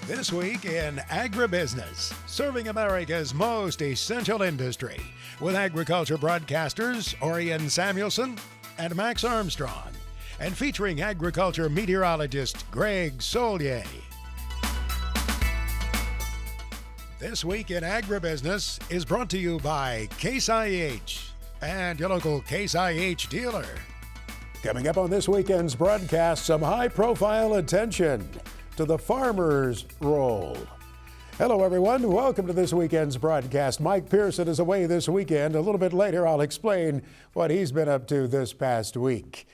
This week in Agribusiness, serving America's most essential industry with agriculture broadcasters Orion Samuelson and Max Armstrong, and featuring agriculture meteorologist Greg Solier. This week in Agribusiness is brought to you by Case IH and your local Case IH dealer. Coming up on this weekend's broadcast, some high-profile attention to the farmer's role. Hello, everyone. Welcome to this weekend's broadcast. Mike Pearson is away this weekend. A little bit later, I'll explain what he's been up to this past week.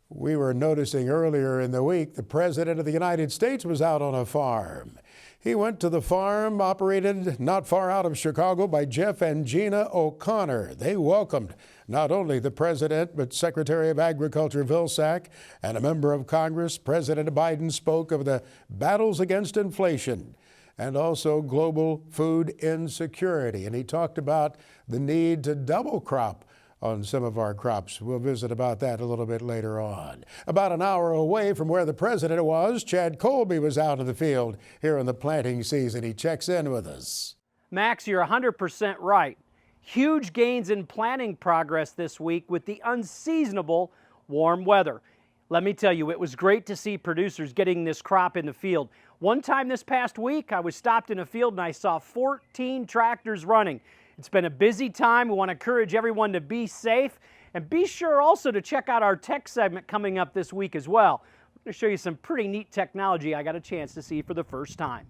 We were noticing earlier in the week the President of the United States was out on a farm. He went to the farm operated not far out of Chicago by Jeff and Gina O'Connor. They welcomed not only the President, but Secretary of Agriculture Vilsack and a member of Congress. President Biden spoke of the battles against inflation and also global food insecurity. And he talked about the need to double crop on some of our crops. We'll visit about that a little bit later on. About an hour away from where the President was, Chad Colby was out in the field here in the planting season. He checks in with us. Max, you're 100% right. Huge gains in planting progress this week with the unseasonable warm weather. Let me tell you, it was great to see producers getting this crop in the field. One time this past week, I was stopped in a field and I saw 14 tractors running. It's been a busy time. We want to encourage everyone to be safe and be sure also to check out our tech segment coming up this week as well. I'm going to show you some pretty neat technology I got a chance to see for the first time.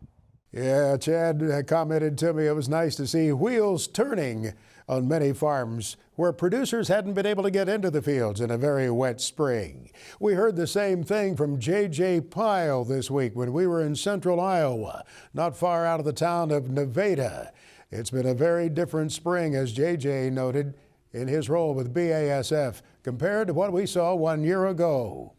Yeah, Chad commented to me it was nice to see wheels turning on many farms where producers hadn't been able to get into the fields in a very wet spring. We heard the same thing from J.J. Pyle this week when we were in central Iowa, not far out of the town of Nevada. It's been a very different spring, as J.J. noted in his role with BASF, compared to what we saw 1 year ago.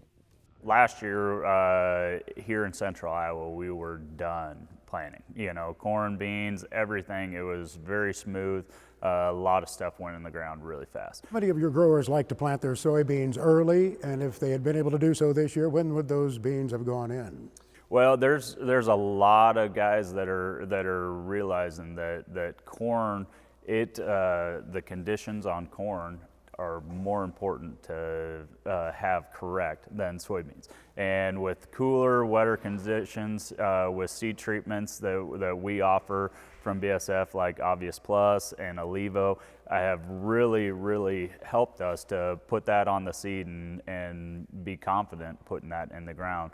Last year, here in central Iowa, we were done planting. You know, corn, beans, everything. It was very smooth. A lot of stuff went in the ground really fast. Many of your growers like to plant their soybeans early, and if they had been able to do so this year, when would those beans have gone in? Well, there's a lot of guys that are realizing that corn, the conditions on corn are more important to have correct than soybeans. And with cooler, wetter conditions, with seed treatments that we offer from BASF, like Obvious Plus and Alivo, have really helped us to put that on the seed and be confident putting that in the ground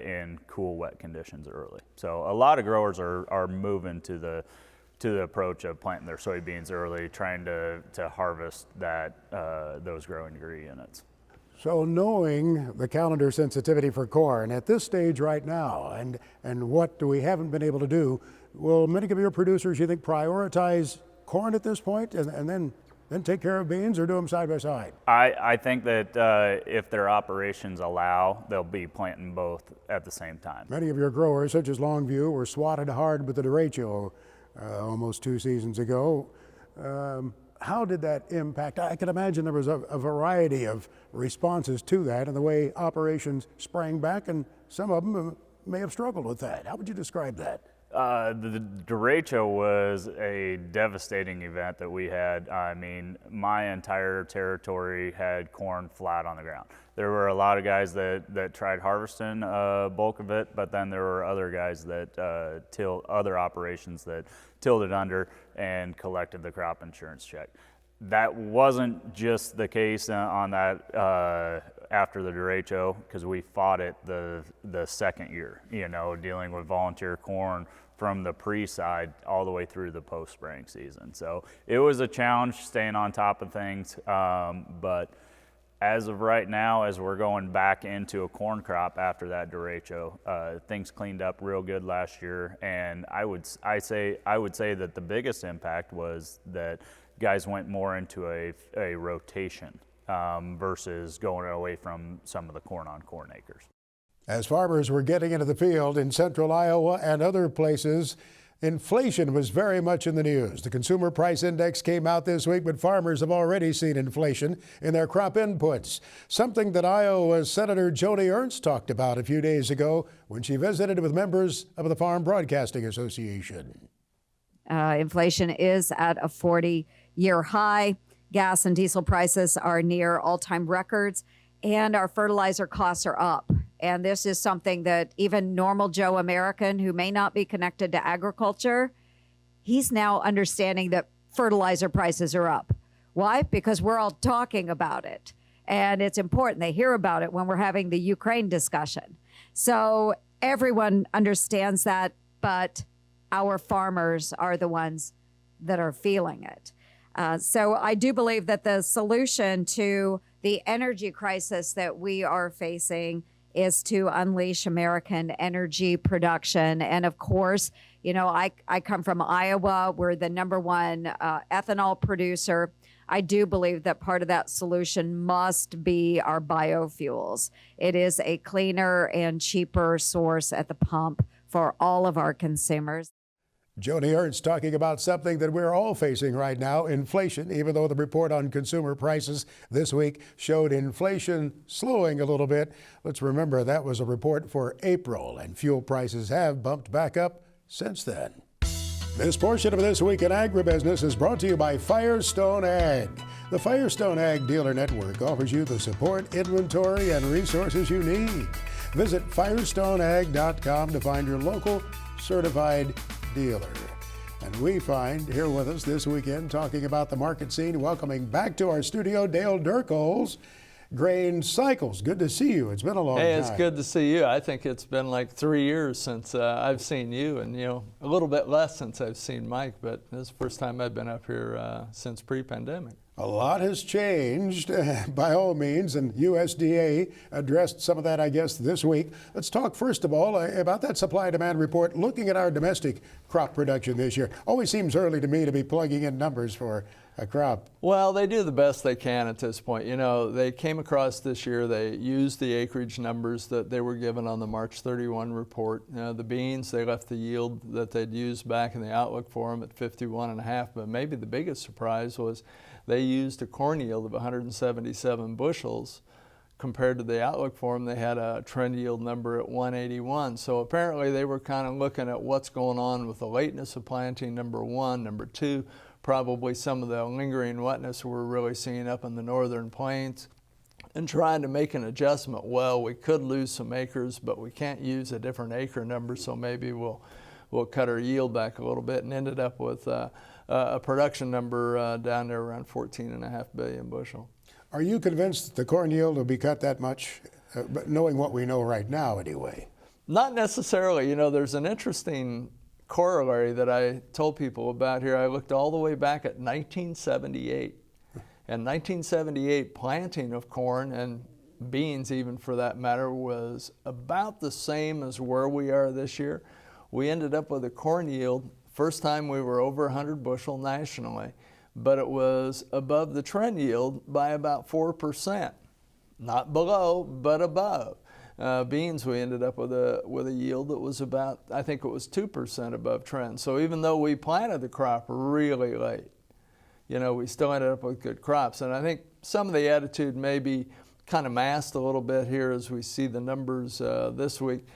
in cool, wet conditions early. So a lot of growers are moving to the approach of planting their soybeans early, trying to harvest those growing degree units. So knowing the calendar sensitivity for corn at this stage right now, and what we haven't been able to do, will many of your producers, you think, prioritize corn at this point and then take care of beans, or do them side by side? I think that if their operations allow, they'll be planting both at the same time. Many of your growers, such as Longview, were swatted hard with the derecho almost 2 seasons ago. How did that impact? I can imagine there was a variety of responses to that and the way operations sprang back, and some of them may have struggled with that. How would you describe that? The derecho was a devastating event that we had. I mean, my entire territory had corn flat on the ground. There were a lot of guys that tried harvesting a bulk of it, but then there were other guys that other operations that tilled it under and collected the crop insurance check. That wasn't just the case on that after the derecho, because we fought it the second year, dealing with volunteer corn from the pre-side all the way through the post-spraying season. So it was a challenge staying on top of things, but as of right now, as we're going back into a corn crop after that derecho, things cleaned up real good last year, and I would say that the biggest impact was that guys went more into a rotation versus going away from some of the corn-on-corn acres. As farmers were getting into the field in central Iowa and other places, Inflation was very much in the news. The Consumer Price Index came out this week, but farmers have already seen inflation in their crop inputs, something that Iowa Senator Joni Ernst talked about a few days ago when she visited with members of the Farm Broadcasting Association. Inflation is at a 40-year high. Gas and diesel prices are near all-time records, and our fertilizer costs are up. And this is something that even normal Joe American who may not be connected to agriculture, he's now understanding that fertilizer prices are up. Why? Because we're all talking about it. And it's important. They hear about it when we're having the Ukraine discussion. So everyone understands that, but our farmers are the ones that are feeling it. So I do believe that the solution to the energy crisis that we are facing is to unleash American energy production. And of course, you know, I come from Iowa. We're the #1 ethanol producer. I do believe that part of that solution must be our biofuels. It is a cleaner and cheaper source at the pump for all of our consumers. Joni Ernst talking about something that we're all facing right now, inflation, even though the report on consumer prices this week showed inflation slowing a little bit. Let's remember that was a report for April, and fuel prices have bumped back up since then. This portion of This Week in Agribusiness is brought to you by Firestone Ag. The Firestone Ag Dealer Network offers you the support, inventory, and resources you need. Visit firestoneag.com to find your local certified dealer. And we find here with us this weekend talking about the market scene, welcoming back to our studio Dale Durkholz, Grain Cycles. Good to see you. It's been a long time. Hey, it's good to see you. I think it's been like 3 years since I've seen you, and a little bit less since I've seen Mike, but this is the first time I've been up here since pre-pandemic. A lot has changed, by all means, and USDA addressed some of that, I guess, this week. Let's talk, first of all, about that supply-demand report, looking at our domestic crop production this year. Always seems early to me to be plugging in numbers for a crop. Well, they do the best they can at this point. They came across this year, they used the acreage numbers that they were given on the March 31 report. The beans, they left the yield that they'd used back in the outlook for them at 51.5, but maybe the biggest surprise was they used a corn yield of 177 bushels. Compared to the outlook for them, they had a trend yield number at 181. So apparently they were kind of looking at what's going on with the lateness of planting, number one. Number two, probably some of the lingering wetness we're really seeing up in the northern plains, and trying to make an adjustment. Well, we could lose some acres, but we can't use a different acre number, so maybe we'll cut our yield back a little bit, and ended up with a production number down there around 14.5 billion bushel. Are you convinced the corn yield will be cut that much, knowing what we know right now anyway? Not necessarily. There's an interesting corollary that I told people about here. I looked all the way back at 1978. And 1978 planting of corn and beans, even for that matter, was about the same as where we are this year. We ended up with a corn yield, first time we were over 100 bushel nationally, but it was above the trend yield by about 4%. Not below, but above. Beans, we ended up with a yield that was about, I think it was 2% above trend. So even though we planted the crop really late, we still ended up with good crops. And I think some of the attitude may be kind of masked a little bit here as we see the numbers this week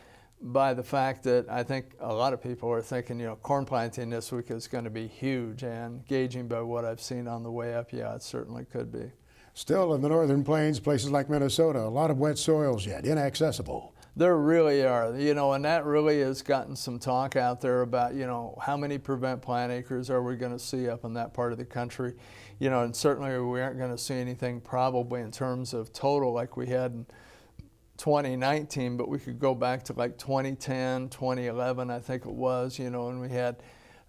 by the fact that I think a lot of people are thinking, corn planting this week is going to be huge, and gauging by what I've seen on the way up, yeah, it certainly could be. Still in the northern plains, places like Minnesota, a lot of wet soils yet, inaccessible. There really are, and that really has gotten some talk out there about, how many prevent plant acres are we going to see up in that part of the country? And certainly we aren't going to see anything probably in terms of total like we had in 2019, but we could go back to like 2010, 2011, I think it was, and we had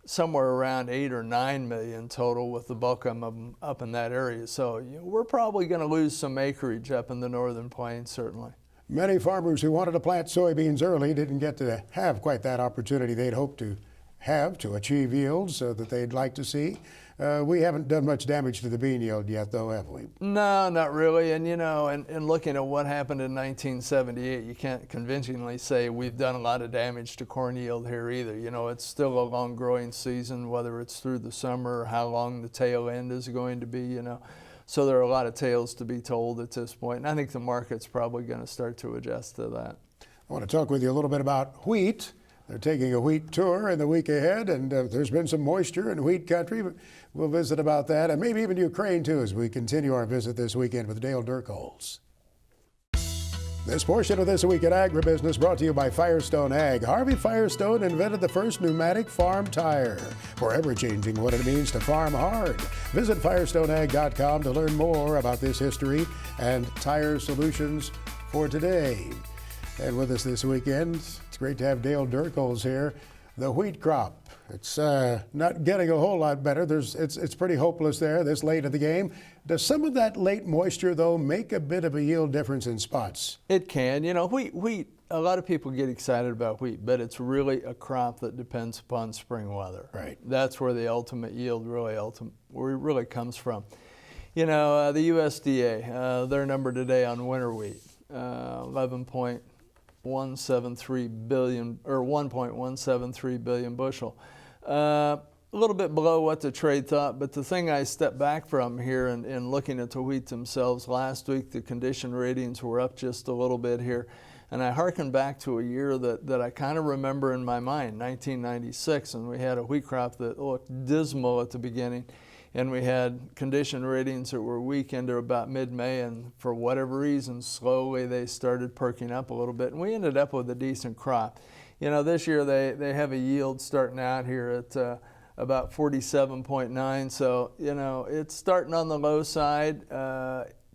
somewhere around 8 or 9 million total, with the bulk of them up in that area. So we're probably going to lose some acreage up in the northern plains, certainly. Many farmers who wanted to plant soybeans early didn't get to have quite that opportunity they'd hoped to have to achieve yields that they'd like to see. we haven't done much damage to the bean yield yet, though, have we? No, not really. And, you know, and looking at what happened in 1978, you can't convincingly say we've done a lot of damage to corn yield here either. You know, it's still a long growing season, whether it's through the summer or how long the tail end is going to be, you know. So there are a lot of tales to be told at this point. And I think the market's probably going to start to adjust to that. I want to talk with you a little bit about wheat. They're taking a wheat tour in the week ahead, and there's been some moisture in wheat country. We'll visit about that, and maybe even Ukraine, too, as we continue our visit this weekend with Dale Dirkholz. This portion of This Week in Agribusiness brought to you by Firestone Ag. Harvey Firestone invented the first pneumatic farm tire, forever changing what it means to farm hard. Visit FirestoneAg.com to learn more about this history and tire solutions for today. And with us this weekend, it's great to have Dale Dirkholz here. The wheat crop, it's not getting a whole lot better. It's pretty hopeless there this late in the game. Does some of that late moisture, though, make a bit of a yield difference in spots? It can. You know, wheat, a lot of people get excited about wheat, but it's really a crop that depends upon spring weather. Right. That's where the ultimate yield really comes from. You know, the USDA, their number today on winter wheat, 1.173 billion or 1.173 billion bushel. A little bit below what the trade thought, but the thing I stepped back from here and looking at the wheat themselves, last week the condition ratings were up just a little bit here. And I hearken back to a year that I kind of remember in my mind, 1996, and we had a wheat crop that looked dismal at the beginning. And we had condition ratings that were weak into about mid-May, and for whatever reason, slowly they started perking up a little bit, and we ended up with a decent crop. You know, this year they have a yield starting out here at about 47.9, so, you know, it's starting on the low side.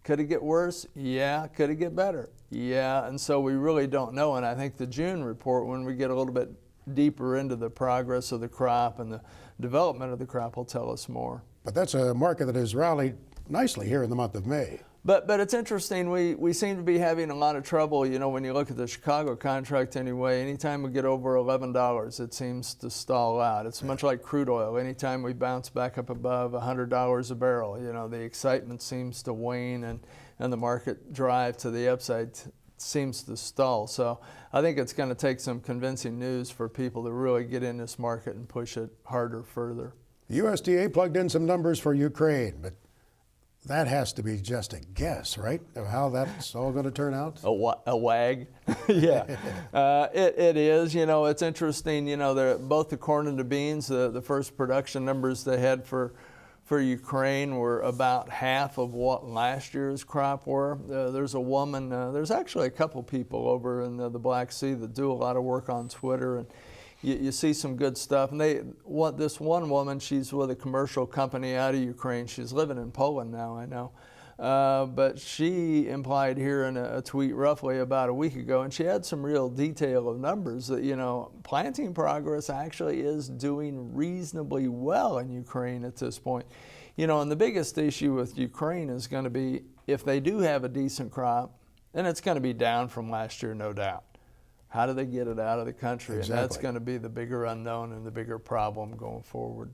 Could it get worse? Yeah. Could it get better? Yeah, and so we really don't know, and I think the June report, when we get a little bit deeper into the progress of the crop and the development of the crop, will tell us more. But that's a market that has rallied nicely here in the month of May. But it's interesting, we seem to be having a lot of trouble, you know, when you look at the Chicago contract anyway. Anytime we get over $11, it seems to stall out. It's much like crude oil. Anytime we bounce back up above $100 a barrel, you know, the excitement seems to wane, and the market drive to the upside seems to stall. So I think it's going to take some convincing news for people to really get in this market and push it harder further. The USDA plugged in some numbers for Ukraine, but that has to be just a guess, right, of how that's all going to turn out? A wag? Yeah, it is. You know, it's interesting. You know, both the corn and the beans, the first production numbers they had for Ukraine were about half of what last year's crop were. There's a woman, there's actually a couple people over in the Black Sea that do a lot of work on Twitter, and you see some good stuff. And this one woman, she's with a commercial company out of Ukraine. She's living in Poland now, I know. But she implied here in a tweet roughly about a week ago, and she had some real detail of numbers that, you know, planting progress actually is doing reasonably well in Ukraine at this point. You know, and the biggest issue with Ukraine is going to be if they do have a decent crop, and it's going to be down from last year, no doubt. How do they get it out of the country? Exactly. And that's going to be the bigger unknown and the bigger problem going forward.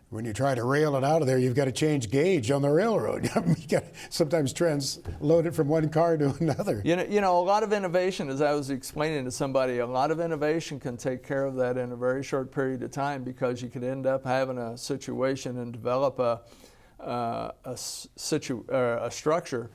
When you try to rail it out of there, you've got to change gauge on the railroad. You got to sometimes transload it from one car to another. You know, a lot of innovation, as I was explaining to somebody, a lot of innovation can take care of that in a very short period of time, because you could end up having a situation and develop a structure.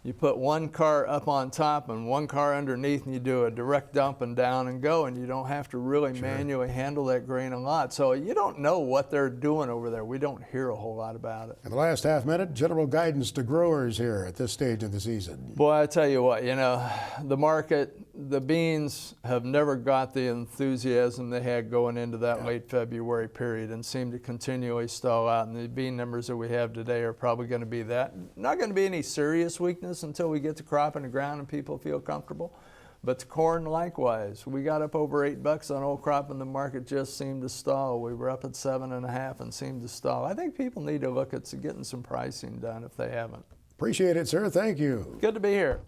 You put one car up on top and one car underneath, and you do a direct dump and down and go, and you don't have to really manually handle that grain a lot. So you don't know what they're doing over there. We don't hear a whole lot about it. In the last half minute, general guidance to growers here at this stage of the season. Boy, I tell you what, you know, the market, the beans have never got the enthusiasm they had going into that late February period, and seem to continually stall out. And the bean numbers that we have today are probably going to be that. Not going to be any serious weakness until we get the crop in the ground and people feel comfortable. But the corn, likewise. We got up over $8 on old crop, and the market just seemed to stall. We were up at 7.5 and seemed to stall. I think people need to look at getting some pricing done if they haven't. Appreciate it, sir. Thank you. Good to be here.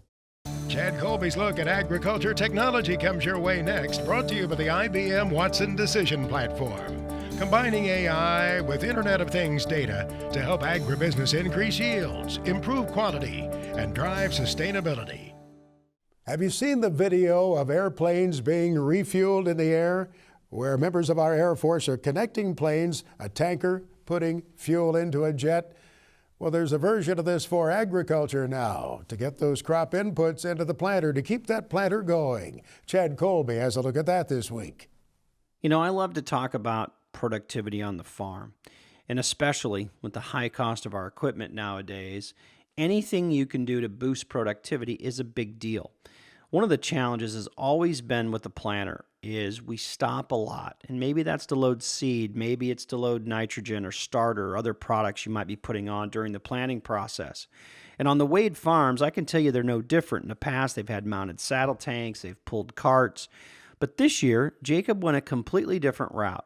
Chad Colby's Look at Agriculture Technology comes your way next, brought to you by the IBM Watson Decision Platform. combining AI with Internet of Things data to help agribusiness increase yields, improve quality, and drive sustainability. Have you seen the video of airplanes being refueled in the air, where members of our Air Force are connecting planes, a tanker putting fuel into a jet? Well, there's a version of this for agriculture now, to get those crop inputs into the planter, to keep that planter going. Chad Colby has a look at that this week. You know, I love to talk about productivity on the farm, and especially with the high cost of our equipment nowadays, anything you can do to boost productivity is a big deal. One of the challenges has always been with the planter is we stop a lot, and maybe that's to load seed, maybe it's to load nitrogen or starter or other products you might be putting on during the planting process. And on the Wade farms, I can tell you they're no different. In the past, they've had mounted saddle tanks, they've pulled carts, but this year, Jacob went a completely different route,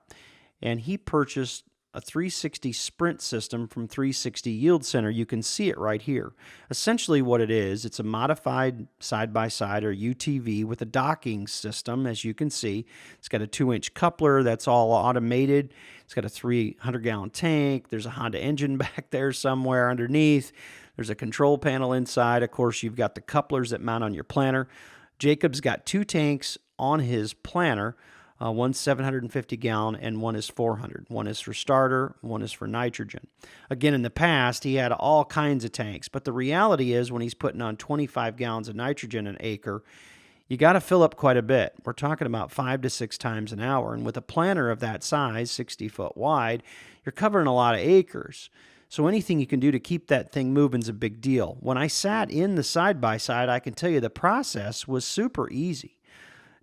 and he purchased a 360 sprint system from 360 Yield Center. You can see it right here. Essentially what it is, it's a modified side-by-side or UTV with a docking system, as you can see. It's got a 2-inch coupler that's all automated. It's got a 300-gallon tank. There's a Honda engine back there somewhere underneath. There's a control panel inside. Of course, you've got the couplers that mount on your planter. Jacob's got 2 tanks on his planter. One's 750 gallon and one is 400. One is for starter, one is for nitrogen. Again, in the past, he had all kinds of tanks, but the reality is when he's putting on 25 gallons of nitrogen an acre, you got to fill up quite a bit. We're talking about 5 to 6 times an hour, and with a planter of that size, 60 foot wide, you're covering a lot of acres. So anything you can do to keep that thing moving is a big deal. When I sat in the side-by-side, I can tell you the process was super easy.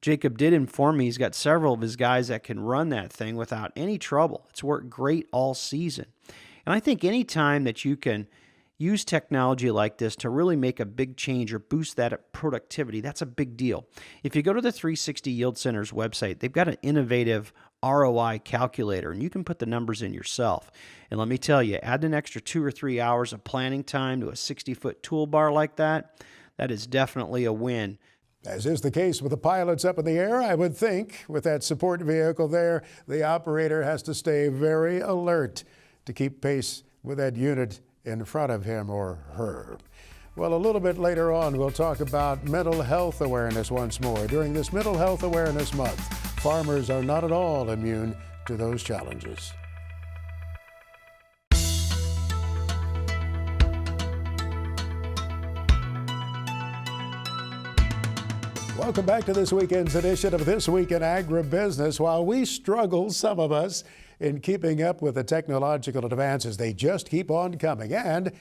Jacob did inform me he's got several of his guys that can run that thing without any trouble. It's worked great all season. And I think any time that you can use technology like this to really make a big change or boost that productivity, that's a big deal. If you go to the 360 Yield Center's website, they've got an innovative ROI calculator, and you can put the numbers in yourself. And let me tell you, add an extra 2 or 3 hours of planning time to a 60-foot toolbar like that, that is definitely a win. As is the case with the pilots up in the air, I would think with that support vehicle there, the operator has to stay very alert to keep pace with that unit in front of him or her. Well, a little bit later on, we'll talk about mental health awareness once more. During this Mental Health Awareness Month, farmers are not at all immune to those challenges. Welcome back to this weekend's edition of This Week in Agribusiness. While we struggle, some of us, in keeping up with the technological advances, they just keep on coming, and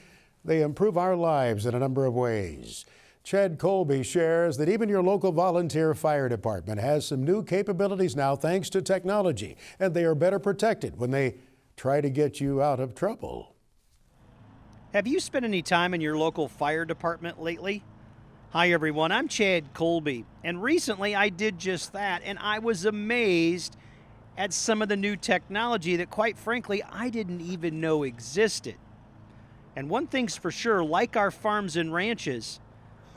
they improve our lives in a number of ways. Chad Colby shares that even your local volunteer fire department has some new capabilities now thanks to technology, and they are better protected when they try to get you out of trouble. Have you spent any time in your local fire department lately? Hi everyone, I'm Chad Colby, and recently I did just that, and I was amazed at some of the new technology that, quite frankly, I didn't even know existed. And one thing's for sure, like our farms and ranches,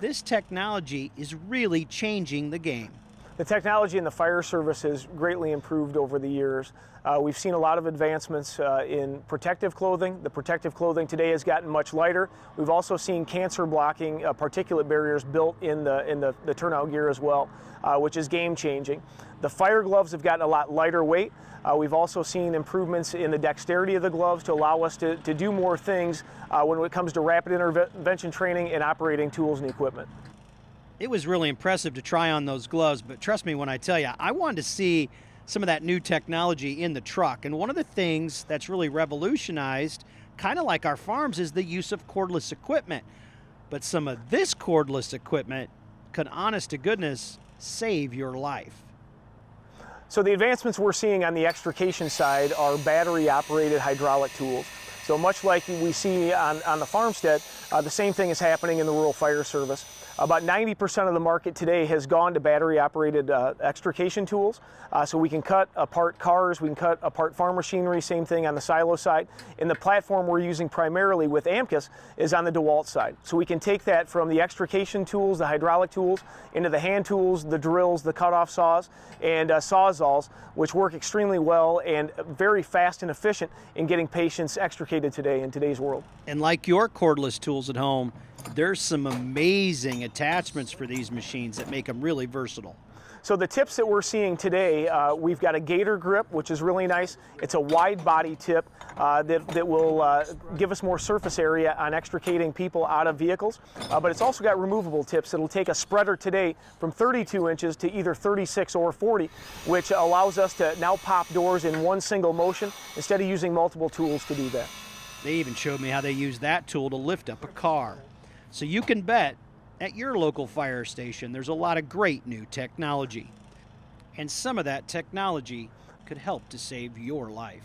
this technology is really changing the game. The technology in the fire service has greatly improved over the years. We've seen a lot of advancements in protective clothing. The protective clothing today has gotten much lighter. We've also seen cancer blocking particulate barriers built in the turnout gear as well, which is game changing. The fire gloves have gotten a lot lighter weight. We've also seen improvements in the dexterity of the gloves to allow us to do more things when it comes to rapid intervention training and operating tools and equipment. It was really impressive to try on those gloves, but trust me when I tell you, I wanted to see some of that new technology in the truck. And one of the things that's really revolutionized, kind of like our farms, is the use of cordless equipment. But some of this cordless equipment could, honest to goodness, save your life. So the advancements we're seeing on the extrication side are battery-operated hydraulic tools. So much like we see on the farmstead, the same thing is happening in the rural fire service. About 90% of the market today has gone to battery-operated extrication tools. So we can cut apart cars, we can cut apart farm machinery, same thing on the silo side. And the platform we're using primarily with Amcus is on the DeWalt side. So we can take that from the extrication tools, the hydraulic tools, into the hand tools, the drills, the cutoff saws, and sawzalls, which work extremely well and very fast and efficient in getting patients extricated today in today's world. And like your cordless tools at home, there's some amazing attachments for these machines that make them really versatile. So the tips that we're seeing today, we've got a gator grip, which is really nice. It's a wide body tip that will give us more surface area on extricating people out of vehicles. But it's also got removable tips that'll take a spreader today from 32 inches to either 36 or 40, which allows us to now pop doors in one single motion instead of using multiple tools to do that. They even showed me how they use that tool to lift up a car. So you can bet at your local fire station there's a lot of great new technology. And some of that technology could help to save your life.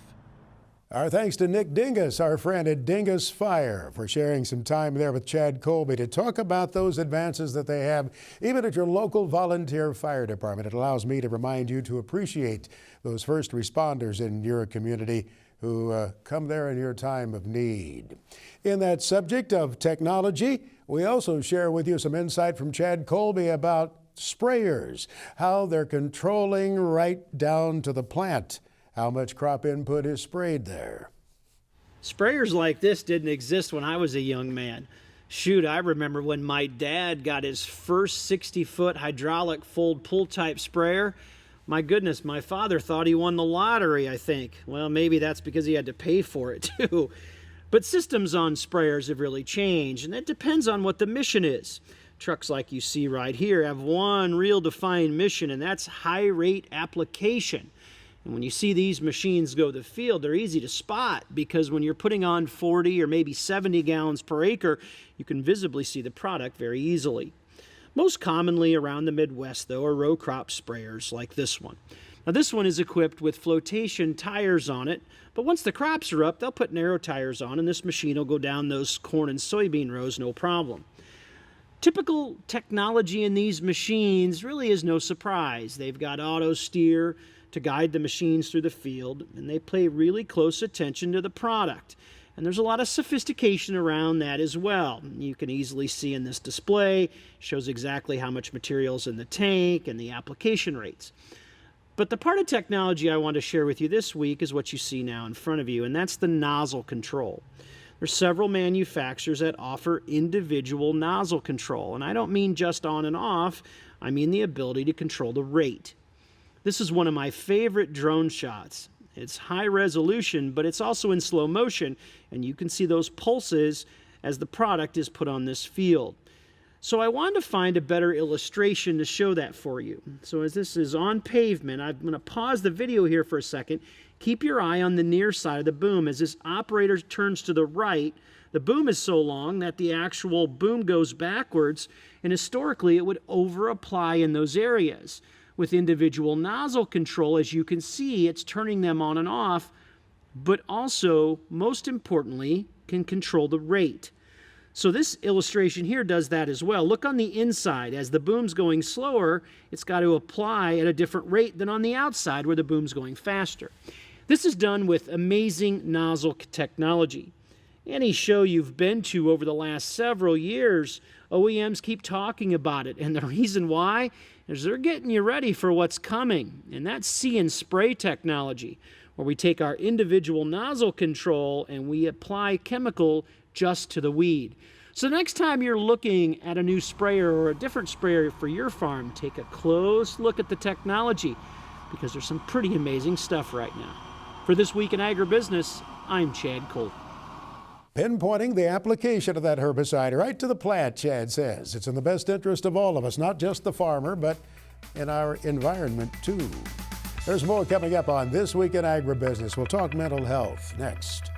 Our thanks to Nick Dingus, our friend at Dingus Fire, for sharing some time there with Chad Colby to talk about those advances that they have, even at your local volunteer fire department. It allows me to remind you to appreciate those first responders in your community who come there in your time of need. In that subject of technology, we also share with you some insight from Chad Colby about sprayers, how they're controlling right down to the plant how much crop input is sprayed there. Sprayers like this didn't exist when I was a young man. Shoot, I remember when my dad got his first 60-foot hydraulic fold pull type sprayer. My goodness, my father thought he won the lottery, I think. Well, maybe that's because he had to pay for it too. But systems on sprayers have really changed, and it depends on what the mission is. Trucks like you see right here have one real defined mission, and that's high rate application. And when you see these machines go to the field, they're easy to spot because when you're putting on 40 or maybe 70 gallons per acre, you can visibly see the product very easily. Most commonly around the Midwest, though, are row crop sprayers like this one. Now, this one is equipped with flotation tires on it, but once the crops are up, they'll put narrow tires on, and this machine will go down those corn and soybean rows no problem. Typical technology in these machines really is no surprise. They've got auto steer to guide the machines through the field, and they pay really close attention to the product. And there's a lot of sophistication around that as well. You can easily see in this display, shows exactly how much material is in the tank and the application rates. But the part of technology I want to share with you this week is what you see now in front of you, and that's the nozzle control. There's several manufacturers that offer individual nozzle control, and I don't mean just on and off, I mean the ability to control the rate. This is one of my favorite drone shots. It's high resolution, but it's also in slow motion, and you can see those pulses as the product is put on this field. So I wanted to find a better illustration to show that for you. So as this is on pavement, I'm going to pause the video here for a second. Keep your eye on the near side of the boom. As this operator turns to the right, the boom is so long that the actual boom goes backwards, and historically it would over-apply in those areas. With individual nozzle control, as you can see, it's turning them on and off, but also, most importantly, can control the rate. So this illustration here does that as well. Look on the inside. As the boom's going slower, it's got to apply at a different rate than on the outside where the boom's going faster. This is done with amazing nozzle technology. Any show you've been to over the last several years, OEMs keep talking about it, and the reason why is they're getting you ready for what's coming, and that's see and spray technology, where we take our individual nozzle control and we apply chemical just to the weed. So next time you're looking at a new sprayer or a different sprayer for your farm, take a close look at the technology, because there's some pretty amazing stuff right now. For This Week in Agribusiness, I'm Chad Colby. Pinpointing the application of that herbicide right to the plant, Chad says. It's in the best interest of all of us, not just the farmer, but in our environment too. There's more coming up on This Week in Agribusiness. We'll talk mental health next.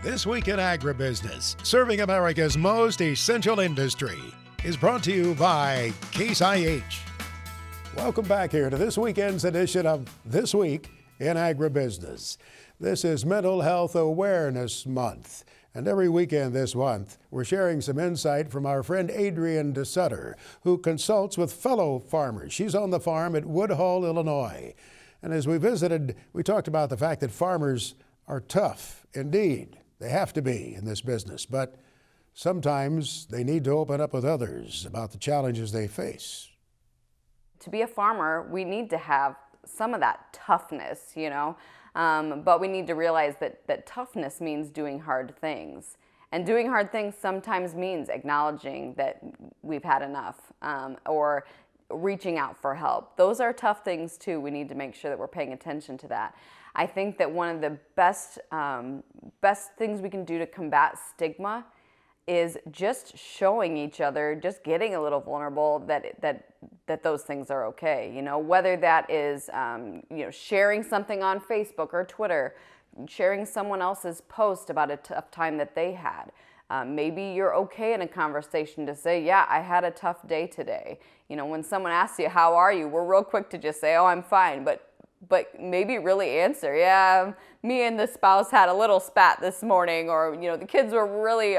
This Week in Agribusiness, serving America's most essential industry, is brought to you by Case IH. Welcome back here to this weekend's edition of This Week in Agribusiness. This is Mental Health Awareness Month. And every weekend this month, we're sharing some insight from our friend Adrienne DeSutter, who consults with fellow farmers. She's on the farm at Woodhull, Illinois. And as we visited, we talked about the fact that farmers are tough. Indeed, they have to be in this business. But sometimes they need to open up with others about the challenges they face. To be a farmer, we need to have some of that toughness, but we need to realize that toughness means doing hard things. And doing hard things sometimes means acknowledging that we've had enough, or reaching out for help. Those are tough things too. We need to make sure that we're paying attention to that. I think that one of the best things we can do to combat stigma is just showing each other, just getting a little vulnerable, that those things are okay. Whether that is sharing something on Facebook or Twitter, sharing someone else's post about a tough time that they had. Maybe you're okay in a conversation to say, yeah, I had a tough day today. When someone asks you, how are you? We're real quick to just say, oh, I'm fine. But maybe really answer, yeah, me and the spouse had a little spat this morning, or the kids were really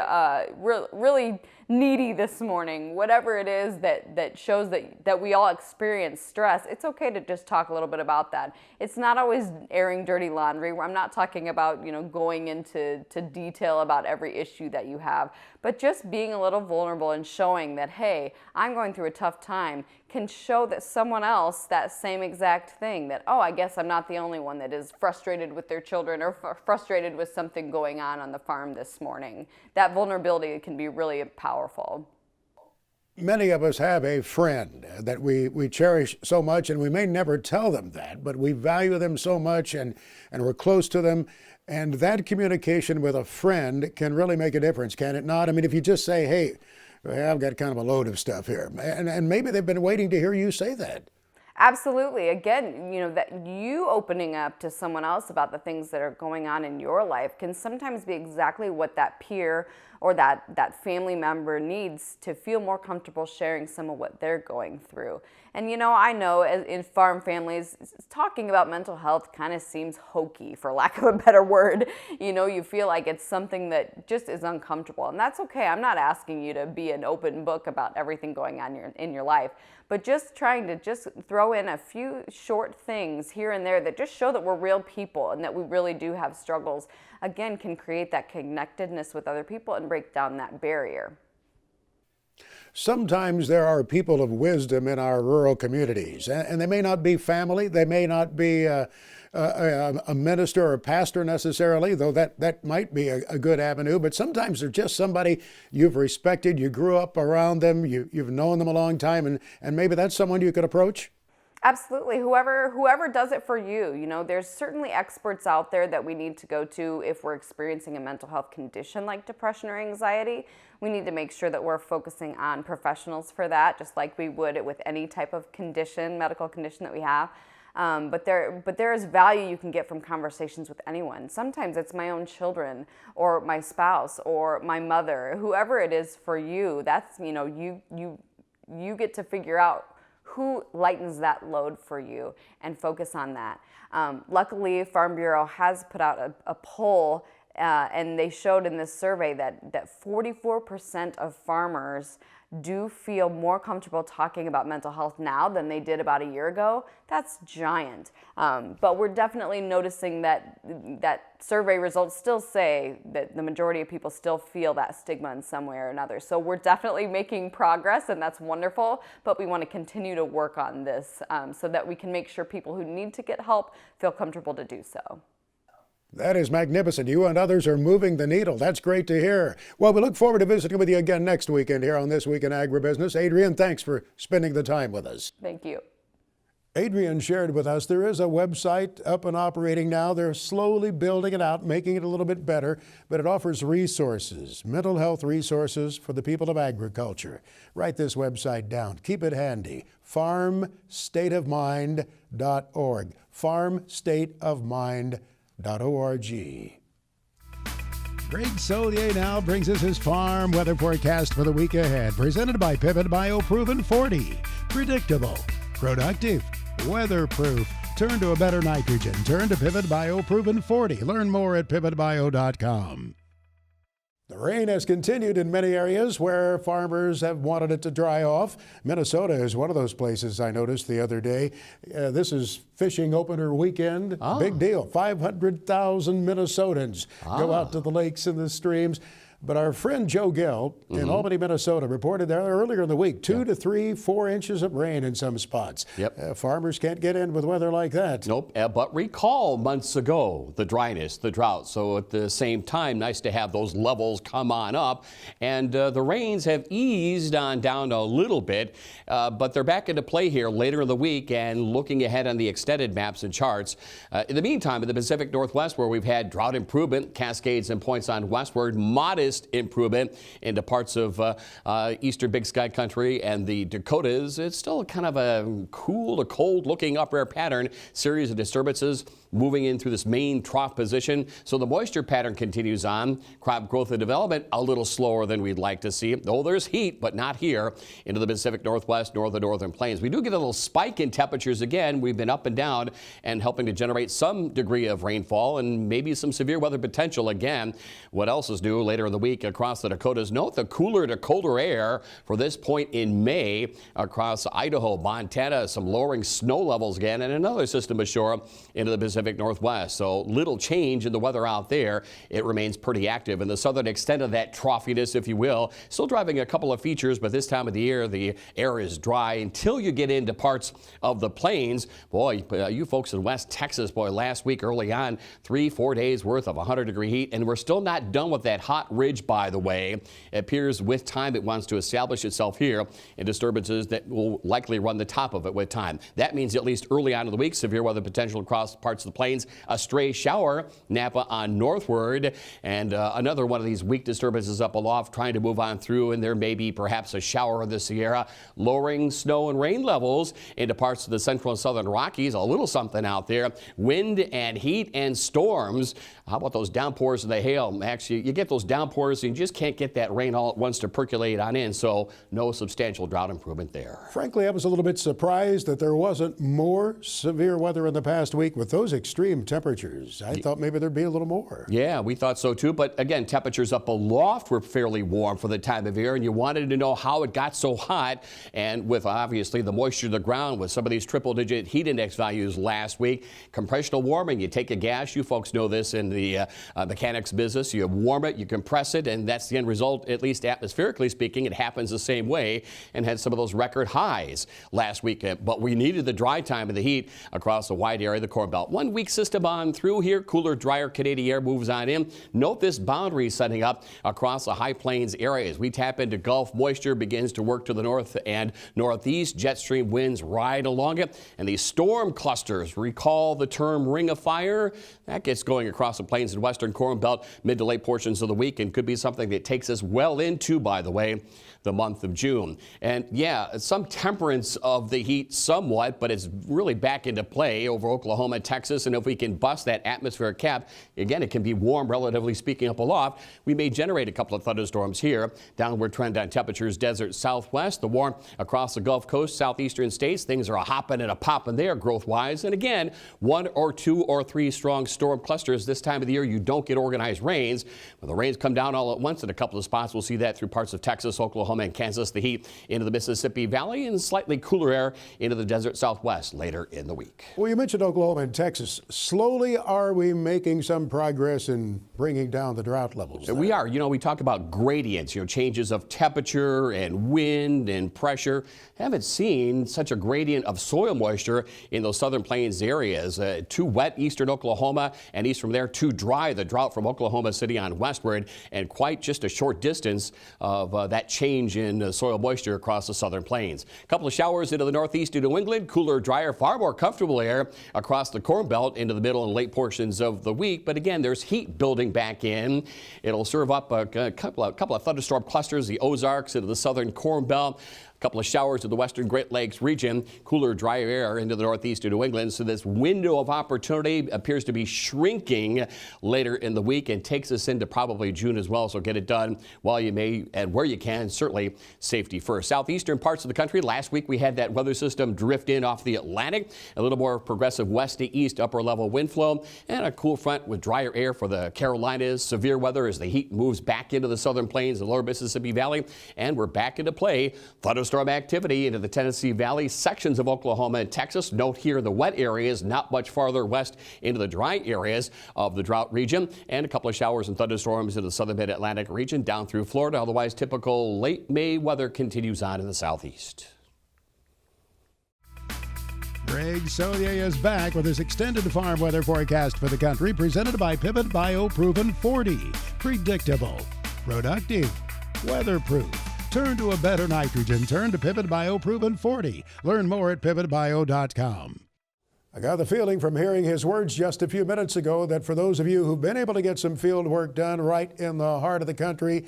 needy this morning. Whatever it is that shows that we all experience stress, it's okay to just talk a little bit about that. It's not always airing dirty laundry. I'm not talking about going into detail about every issue that you have, but just being a little vulnerable and showing that, hey, I'm going through a tough time, can show that someone else that same exact thing, that, oh, I guess I'm not the only one that is frustrated with their children or frustrated with something going on the farm this morning. That vulnerability can be really powerful. Many of us have a friend that we cherish so much, and we may never tell them that, but we value them so much and we're close to them. And that communication with a friend can really make a difference, can it not? I mean, if you just say, hey, I've got kind of a load of stuff here, and maybe they've been waiting to hear you say that. Absolutely. Again, that you opening up to someone else about the things that are going on in your life can sometimes be exactly what that peer or that family member needs to feel more comfortable sharing some of what they're going through. And I know in farm families, talking about mental health kind of seems hokey, for lack of a better word. You feel like it's something that just is uncomfortable, and that's okay. I'm not asking you to be an open book about everything going on in your life, but just trying to just throw in a few short things here and there that just show that we're real people and that we really do have struggles, again, can create that connectedness with other people and break down that barrier. Sometimes there are people of wisdom in our rural communities, and they may not be family, they may not be a minister or a pastor necessarily, though that might be a good avenue, but sometimes they're just somebody you've respected, you grew up around them, you've known them a long time, and maybe that's someone you could approach? Absolutely. Whoever does it for you. There's certainly experts out there that we need to go to if we're experiencing a mental health condition like depression or anxiety. We need to make sure that we're focusing on professionals for that, just like we would with any type of condition, medical condition that we have. But there is value you can get from conversations with anyone. Sometimes it's my own children or my spouse or my mother, whoever it is for you. That's, you get to figure out who lightens that load for you and focus on that. Luckily, Farm Bureau has put out a poll, and they showed in this survey that 44% of farmers do feel more comfortable talking about mental health now than they did about a year ago. That's giant. But we're definitely noticing that survey results still say that the majority of people still feel that stigma in some way or another. So we're definitely making progress, and that's wonderful, but we want to continue to work on this so that we can make sure people who need to get help feel comfortable to do so. That is magnificent. You and others are moving the needle. That's great to hear. Well, we look forward to visiting with you again next weekend here on This Week in Agribusiness. Adrienne, thanks for spending the time with us. Thank you. Adrienne shared with us there is a website up and operating now. They're slowly building it out, making it a little bit better, but it offers resources, mental health resources for the people of agriculture. Write this website down. Keep it handy. farmstateofmind.org. farmstateofmind.org. Greg Solier now brings us his farm weather forecast for the week ahead, presented by Pivot Bio Proven 40. Predictable, productive, weatherproof. Turn to a better nitrogen. Turn to Pivot Bio Proven 40. Learn more at pivotbio.com. The rain has continued in many areas where farmers have wanted it to dry off. Minnesota is one of those places I noticed the other day. This is fishing opener weekend. Big deal. 500,000 Minnesotans go out to the lakes and the streams. But our friend Joe Gill in Albany, Minnesota, reported there earlier in the week 2 to 3, 4 inches of rain in some spots. Farmers can't get in with weather like that. Nope. But recall months ago the dryness, the drought. So at the same time, nice to have those levels come on up. And the rains have eased on down a little bit, but they're back into play here later in the week. And looking ahead on the extended maps and charts. In the meantime, in the Pacific Northwest, where we've had drought improvement, Cascades and points on westward, modest improvement into parts of eastern Big Sky country and the Dakotas. It's still kind of a cool to cold looking up air pattern, series of disturbances moving in through this main trough position. So the moisture pattern continues on. Crop growth and development a little slower than we'd like to see. Though there's heat, but not here into the Pacific Northwest, northern plains. We do get a little spike in temperatures again. We've been up and down and helping to generate some degree of rainfall and maybe some severe weather potential again. What else is new later in the week across the Dakotas? Note the cooler to colder air for this point in May across Idaho, Montana, some lowering snow levels again, and another system ashore into the Pacific Northwest. So little change in the weather out there. It remains pretty active. And the southern extent of that troughiness, if you will, still driving a couple of features, but this time of the year, the air is dry until you get into parts of the plains. Boy, you folks in West Texas, boy, last week early on, 3-4 days worth of 100-degree heat, and we're still not done with that hot ridge, by the way. It appears with time it wants to establish itself here in disturbances that will likely run the top of it with time. That means at least early on in the week, severe weather potential across parts of the plains, a stray shower, Napa on northward, and another one of these weak disturbances up aloft trying to move on through, and there may be perhaps a shower of the Sierra, lowering snow and rain levels into parts of the central and southern Rockies. A little something out there. Wind and heat and storms. How about those downpours and the hail? Max, you get those downpours and you just can't get that rain all at once to percolate on in, so no substantial drought improvement there. Frankly, I was a little bit surprised that there wasn't more severe weather in the past week with those extreme temperatures. I thought maybe there'd be a little more. Yeah, we thought so too, but again, temperatures up aloft were fairly warm for the time of year, and you wanted to know how it got so hot, and with obviously the moisture of the ground with some of these triple-digit heat index values last week. Compressional warming, you take a gas, you folks know this in the mechanics business, you warm it, you compress it, and that's the end result, at least atmospherically speaking. It happens the same way, and had some of those record highs last week. But we needed the dry time of the heat across a wide area of the Corn Belt. 1 week system on through here. Cooler, drier Canadian air moves on in. Note this boundary setting up across the high plains areas. We tap into Gulf moisture, begins to work to the north and northeast. Jet stream winds ride along it, and these storm clusters, recall the term ring of fire, that gets going across the plains and western Corn Belt mid to late portions of the week, and could be something that takes us well into, by the way, the month of June. And yeah, some temperance of the heat somewhat, but it's really back into play over Oklahoma, Texas. And if we can bust that atmospheric cap, again, it can be warm, relatively speaking, up aloft. We may generate a couple of thunderstorms here. Downward trend on temperatures, desert southwest, the warm across the Gulf Coast, southeastern states. Things are a hopping and a popping there growth-wise. And again, 1 or 2 or 3 strong storm clusters. This time of the year, you don't get organized rains. When the rains come down all at once in a couple of spots, we'll see that through parts of Texas, Oklahoma, and Kansas. The heat into the Mississippi Valley, and slightly cooler air into the desert southwest later in the week. Well, you mentioned Oklahoma and Texas. Slowly, are we making some progress in bringing down the drought levels there? We are. You know, we talk about gradients, changes of temperature and wind and pressure. Haven't seen such a gradient of soil moisture in those southern plains areas. Too wet eastern Oklahoma, and east from there too dry. The drought from Oklahoma City on westward, and quite just a short distance of that change in soil moisture across the southern plains. A couple of showers into the northeast to New England, cooler, drier, far more comfortable air across the Corn Belt into the middle and late portions of the week. But again, there's heat building back in. It'll serve up a couple of thunderstorm clusters, the Ozarks into the southern Corn Belt. A couple of showers to the western Great Lakes region, cooler, drier air into the northeast of New England. So this window of opportunity appears to be shrinking later in the week and takes us into probably June as well. So get it done while you may and where you can. Certainly safety first. Southeastern parts of the country. Last week we had that weather system drift in off the Atlantic. A little more progressive west to east upper level wind flow and a cool front with drier air for the Carolinas. Severe weather as the heat moves back into the southern plains and lower Mississippi Valley. And we're back into play. Thunderstorm activity into the Tennessee Valley, sections of Oklahoma and Texas. Note here the wet areas, not much farther west into the dry areas of the drought region, and a couple of showers and thunderstorms into the southern mid-Atlantic region down through Florida. Otherwise, typical late May weather continues on in the southeast. Greg Solier is back with his extended farm weather forecast for the country, presented by Pivot BioProven 40. Predictable, productive, weatherproof. Turn to a better nitrogen. Turn to Pivot BioProven 40. Learn more at pivotbio.com. I got the feeling from hearing his words just a few minutes ago that for those of you who've been able to get some field work done right in the heart of the country,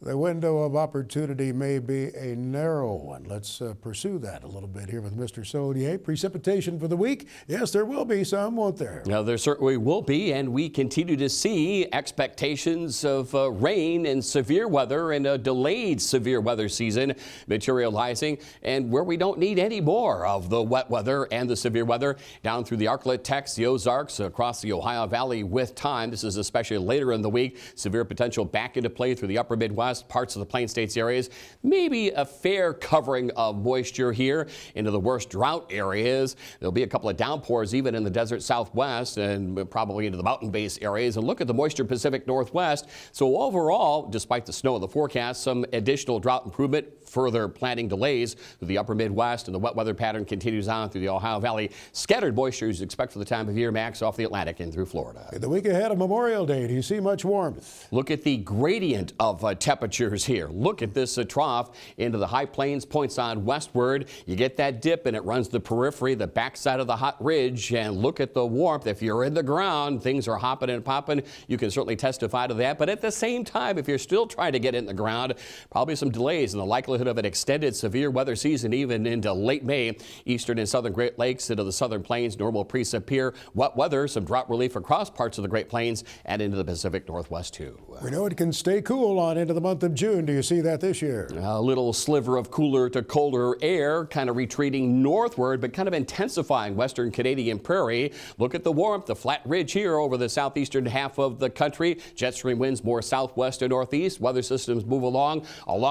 the window of opportunity may be a narrow one. Let's pursue that a little bit here with Mr. Solier. Precipitation for the week. Yes, there will be some, won't there? Now, there certainly will be, and we continue to see expectations of rain and severe weather and a delayed severe weather season materializing, and where we don't need any more of the wet weather and the severe weather down through the Arklatex, the Ozarks, across the Ohio Valley with time. This is especially later in the week. Severe potential back into play through the upper Midwest, parts of the Plain States areas. Maybe a fair covering of moisture here into the worst drought areas. There'll be a couple of downpours even in the desert Southwest and probably into the mountain base areas. And look at the moisture Pacific Northwest. So overall, despite the snow in the forecast, some additional drought improvement, further planting delays through the upper Midwest, and the wet weather pattern continues on through the Ohio Valley. Scattered moisture is expected for the time of year, max off the Atlantic and through Florida. The week ahead of Memorial Day, do you see much warmth? Look at the gradient of temperatures here. Look at this trough into the high plains, points on westward. You get that dip and it runs the periphery, the backside of the hot ridge, and look at the warmth. If you're in the ground, things are hopping and popping. You can certainly testify to that. But at the same time, if you're still trying to get in the ground, probably some delays in the likelihood of an extended severe weather season even into late May. Eastern and southern Great Lakes into the southern plains, normal precip here. Wet weather, some drought relief across parts of the Great Plains and into the Pacific Northwest too. We know it can stay cool on into the month of June. Do you see that this year? A little sliver of cooler to colder air kind of retreating northward, but kind of intensifying western Canadian prairie. Look at the warmth, the flat ridge here over the southeastern half of the country. Jet stream winds more southwest and northeast. Weather systems move along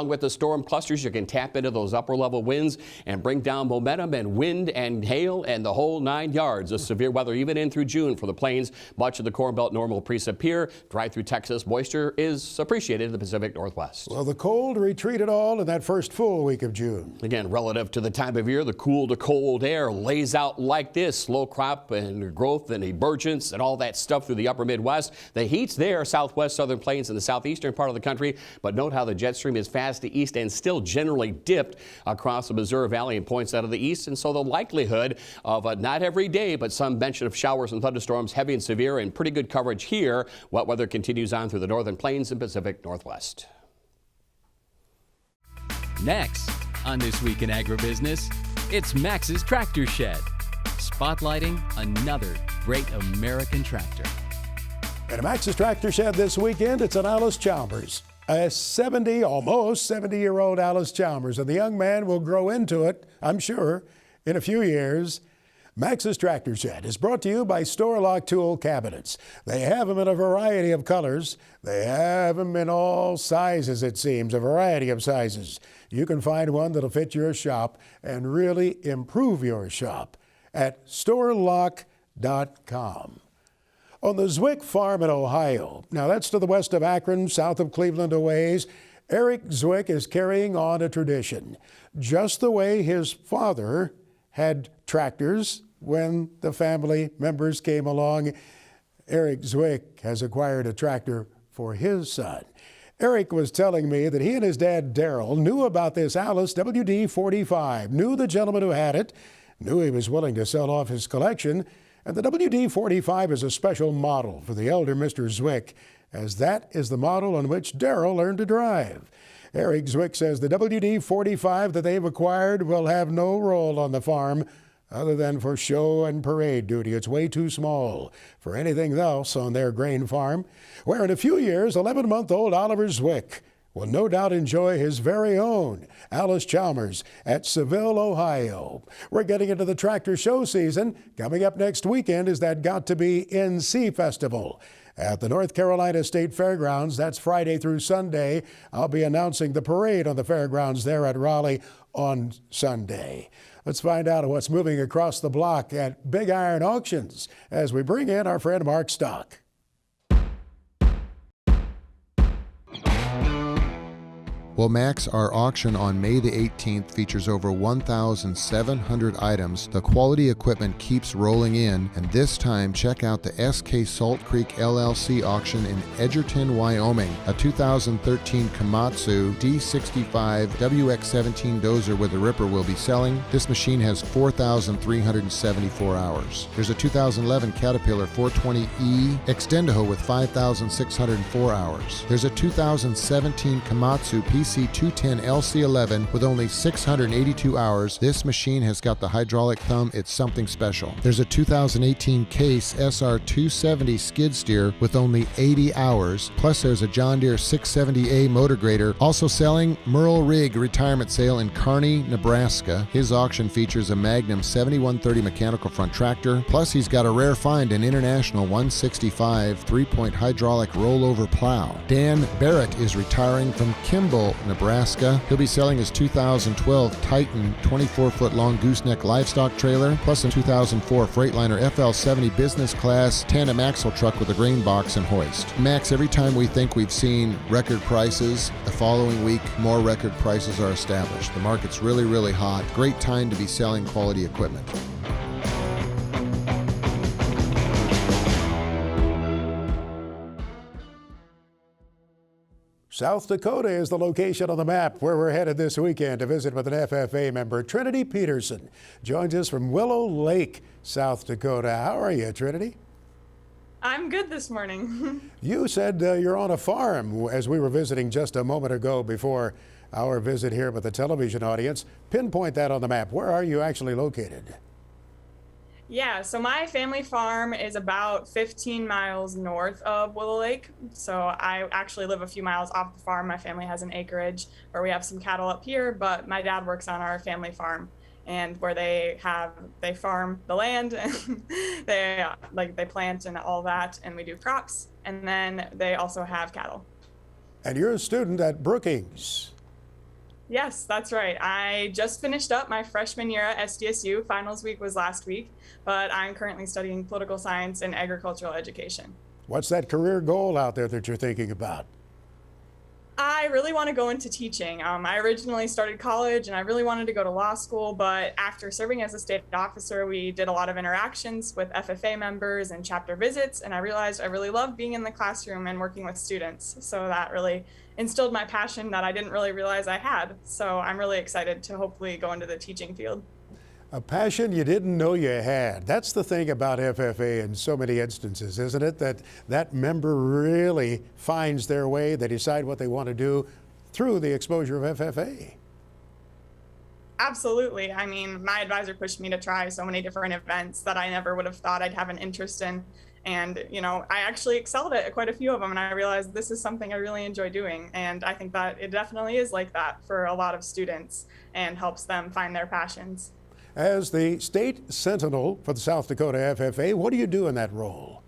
with the storm clusters. You can tap into those upper level winds and bring down momentum and wind and hail and the whole 9 yards of severe weather even in through June for the plains. Much of the Corn Belt normal precip here. Dry through Texas. Moisture is appreciated in the Pacific Northwest. Will the cold retreat at all in that first full week of June? Again, relative to the time of year, the cool to cold air lays out like this. Slow crop and growth and emergence and all that stuff through the upper Midwest. The heat's there, southwest, southern plains and the southeastern part of the country. But note how the jet stream is fast to east and still generally dipped across the Missouri Valley and points out of the east. And so the likelihood of not every day, but some mention of showers and thunderstorms, heavy and severe, and pretty good coverage here. Wet weather continues on through the northern plains and Pacific Northwest. Next on This Week in Agribusiness, it's Max's Tractor Shed, spotlighting another great American tractor. At Max's Tractor Shed this weekend, it's an Alice Chalmers. A almost 70-year-old Alice Chalmers, and the young man will grow into it, I'm sure, in a few years. Max's Tractor Shed is brought to you by Store Lock Tool Cabinets. They have them in a variety of colors. They have them in all sizes, it seems, a variety of sizes. You can find one that'll fit your shop and really improve your shop at StoreLock.com. On the Zwick farm in Ohio, now that's to the west of Akron, south of Cleveland a ways, Eric Zwick is carrying on a tradition, just the way his father had tractors when the family members came along. Eric Zwick has acquired a tractor for his son. Eric was telling me that he and his dad, Darrell, knew about this Alice WD-45, knew the gentleman who had it, knew he was willing to sell off his collection, and the WD-45 is a special model for the elder Mr. Zwick, as that is the model on which Darrell learned to drive. Eric Zwick says the WD-45 that they've acquired will have no role on the farm other than for show and parade duty. It's way too small for anything else on their grain farm, where in a few years, 11-month-old Oliver Zwick will no doubt enjoy his very own Alice Chalmers at Seville, Ohio. We're getting into the tractor show season. Coming up next weekend is that Got to Be NC Festival at the North Carolina State Fairgrounds. That's Friday through Sunday. I'll be announcing the parade on the fairgrounds there at Raleigh on Sunday. Let's find out what's moving across the block at Big Iron Auctions as we bring in our friend Mark Stock. Well, Max, our auction on May the 18th features over 1,700 items. The quality equipment keeps rolling in, and this time check out the SK Salt Creek LLC auction in Edgerton, Wyoming. A 2013 Komatsu D65 WX17 dozer with a ripper will be selling. This machine has 4,374 hours. There's a 2011 Caterpillar 420E Extendaho with 5,604 hours. There's a 2017 Komatsu PC210 LC11 with only 682 hours. This machine has got the hydraulic thumb. It's something special. There's a 2018 Case SR270 skid steer with only 80 hours. Plus there's a John Deere 670A motor grader. Also selling, Merle Rig retirement sale in Kearney, Nebraska. His auction features a Magnum 7130 mechanical front tractor. Plus he's got a rare find, an International 165 3-point hydraulic rollover plow. Dan Barrett is retiring from Kimball, Nebraska. He'll be selling his 2012 Titan 24-foot long gooseneck livestock trailer, plus a 2004 Freightliner FL70 business class tandem axle truck with a grain box and hoist. Max, every time we think we've seen record prices, the following week more record prices are established. The market's really, really hot. Great time to be selling quality equipment. South Dakota is the location on the map where we're headed this weekend to visit with an FFA member. Trinity Peterson joins us from Willow Lake, South Dakota. How are you, Trinity? I'm good this morning. You said you're on a farm as we were visiting just a moment ago before our visit here with the television audience. Pinpoint that on the map. Where are you actually located? Yeah, so my family farm is about 15 miles north of Willow Lake. So I actually live a few miles off the farm. My family has an acreage where we have some cattle up here, but my dad works on our family farm, and where they farm the land and they plant and all that, and we do crops, and then they also have cattle. And you're a student at Brookings. Yes, that's right. I just finished up my freshman year at SDSU. Finals week was last week, but I'm currently studying political science and agricultural education. What's that career goal out there that you're thinking about? I really want to go into teaching. I originally started college and I really wanted to go to law school, but after serving as a state officer, we did a lot of interactions with FFA members and chapter visits, and I realized I really loved being in the classroom and working with students. So that really instilled my passion that I didn't really realize I had. So I'm really excited to hopefully go into the teaching field. A passion you didn't know you had. That's the thing about FFA in so many instances, isn't it? That member really finds their way. They decide what they want to do through the exposure of FFA. Absolutely. I mean, my advisor pushed me to try so many different events that I never would have thought I'd have an interest in. And, you know, I actually excelled at quite a few of them, and I realized this is something I really enjoy doing. And I think that it definitely is like that for a lot of students and helps them find their passions. As the state sentinel for the South Dakota FFA, what do you do in that role?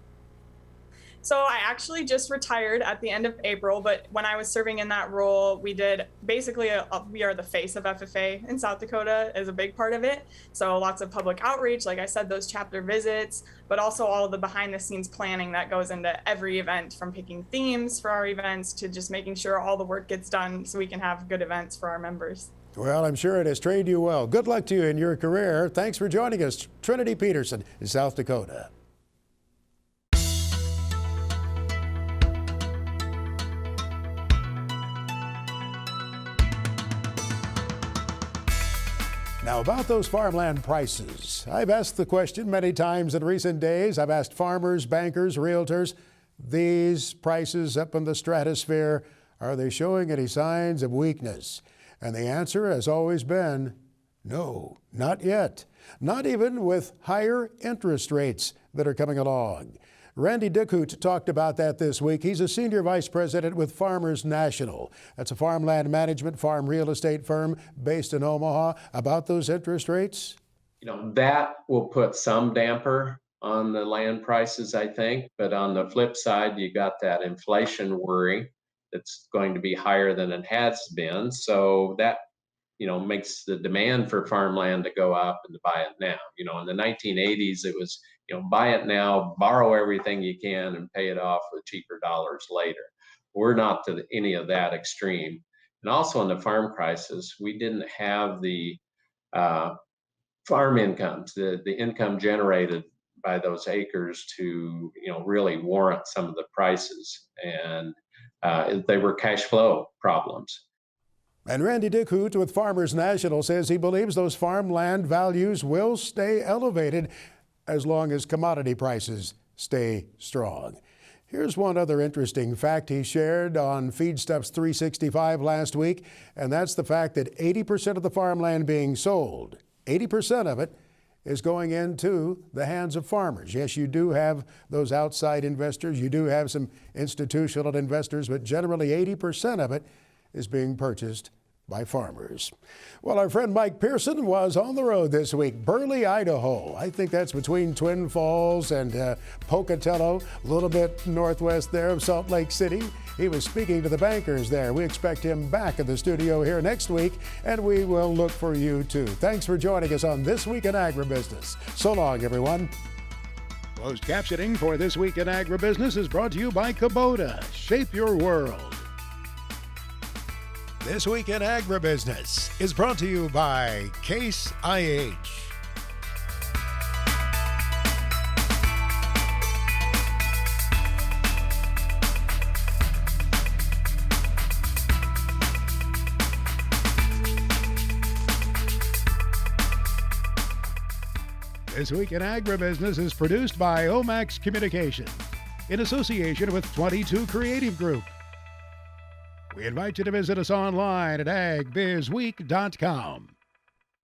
So I actually just retired at the end of April, but when I was serving in that role, we did basically, we are the face of FFA in South Dakota is a big part of it. So lots of public outreach, like I said, those chapter visits, but also all of the behind the scenes planning that goes into every event, from picking themes for our events to just making sure all the work gets done so we can have good events for our members. Well, I'm sure it has trained you well. Good luck to you in your career. Thanks for joining us, Trinity Peterson in South Dakota. Now, about those farmland prices, I've asked the question many times in recent days. I've asked farmers, bankers, realtors, These prices up in the stratosphere, are they showing any signs of weakness? And the answer has always been no, not yet. Not even with higher interest rates that are coming along. Randy Dickhout talked about that this week. He's a senior vice president with Farmers National. That's a farmland management, farm real estate firm based in Omaha. About those interest rates? That will put some damper on the land prices, I think. But on the flip side, you got that inflation worry that's going to be higher than it has been. So that, makes the demand for farmland to go up and to buy it now. In the 1980s, it was, buy it now, borrow everything you can and pay it off with cheaper dollars later. We're not to any of that extreme. And also in the farm crisis, we didn't have the farm incomes, the income generated by those acres to, really warrant some of the prices. And they were cash flow problems. And Randy Dickhout with Farmers National says he believes those farmland values will stay elevated as long as commodity prices stay strong. Here's one other interesting fact he shared on Feedstuffs 365 last week, and that's the fact that 80% of the farmland being sold, 80% of it is going into the hands of farmers. Yes, you do have those outside investors, you do have some institutional investors, but generally 80% of it is being purchased by farmers. Well, our friend Mike Pearson was on the road this week, Burley, Idaho. I think that's between Twin Falls and Pocatello, a little bit northwest there of Salt Lake City. He was speaking to the bankers there. We expect him back in the studio here next week, and we will look for you too. Thanks for joining us on This Week in Agribusiness. So long, everyone. Closed captioning for This Week in Agribusiness is brought to you by Kubota. Shape your world. This Week in Agribusiness is brought to you by Case IH. This Week in Agribusiness is produced by Omax Communications in association with 22 Creative Group. We invite you to visit us online at agbizweek.com.